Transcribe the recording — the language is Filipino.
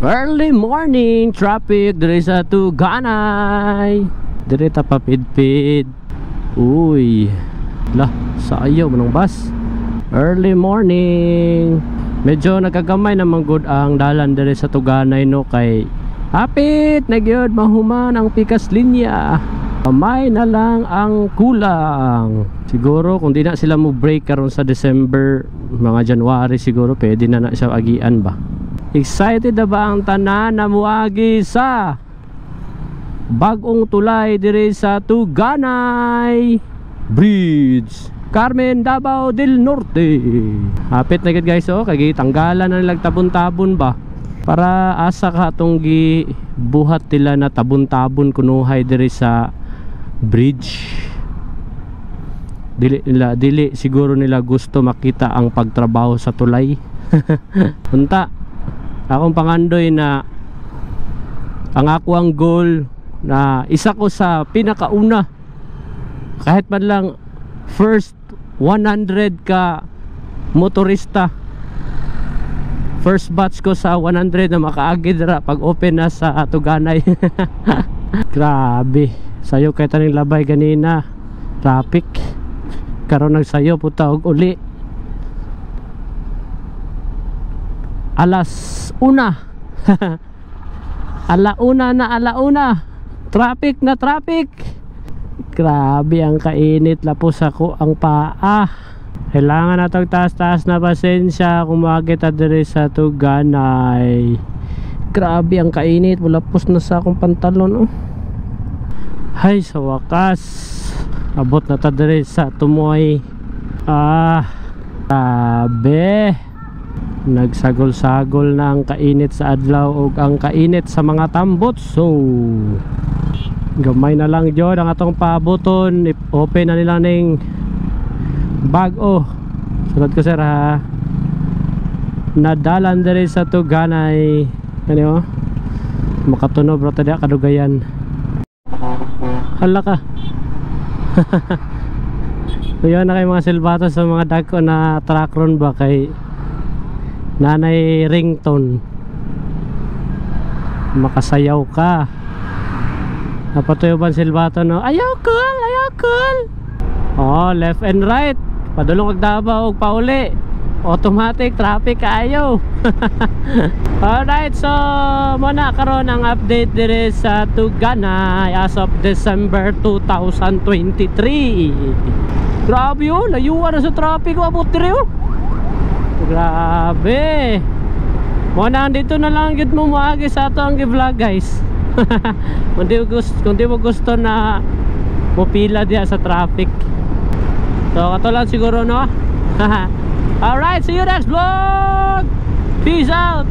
Early morning traffic diri sa Tuganay. Diri ta papidpid. Uy. Lah, saayaw manong bus. Early morning. Medyo nagagamay naman good ang dalan diri sa Tuganay no kay hapit na gyud mahuman ang pikas linya. Kamay na lang ang kulang. Siguro kung di na sila mo break karon sa December, mga January siguro pwede na siya agian ba. Excited na ba ang tanan na muagi sa bagong tulay diri sa Tuganay Bridge, Carmen, Davao del Norte? Hapit na gid guys, oh, kay tanggalan na nilang tabon-tabon ba para asa ka atong gibuhat nila na tabon-tabon kunuhay diri sa bridge. Dili siguro nila gusto makita ang pagtrabaho sa tulay. Punta akong pangandoy na ang ako ang goal na isa ko sa pinakauna, kahit man lang first 100 ka motorista, first batch ko sa 100 na makaagid ra pag open na sa Tuganay. Grabe, sayo kay taning labay ganina traffic karon nagsayo puta og uli alas una. alauna traffic na traffic. Grabe ang kainit, lapos ako ang paa. Kailangan natong taas-taas na pasensya kung makita diri sa Tuganay. Grabe ang kainit, lapos na sa akong pantalon, oh. Hay, sa wakas abot na ta diri sa Tumoy. Grabe, nagsagol-sagol na ang kainit sa adlaw o ang kainit sa mga tambot. So gamay na lang jud ang atong paaboton. Open na nila ning bag-o. Sunod ko sir ha, nadalan diri sa Tuganay. Ano makatunog bro tadi kadugayan. Hala ka. Kuya na kay mga silbato sa mga dagko na truckron ba kay nanay ringtone, makasayaw ka. Napatuyo ba silbato no? Ayaw cool, ayaw cool. Oh, left and right, padulong ag Davao og pauli, automatic traffic ayaw. Alright, so muna karon ang update dire sa Tuganay as of December 2023. Grabe oh, layuan na sa traffic abot dire oh. Grabe. Muna dito na lang gid mo maagi sa ato ang gi-vlog guys. Kung di mo gusto na mupila diya sa traffic. So kato lang siguro no. Alright, see you next vlog. Peace out.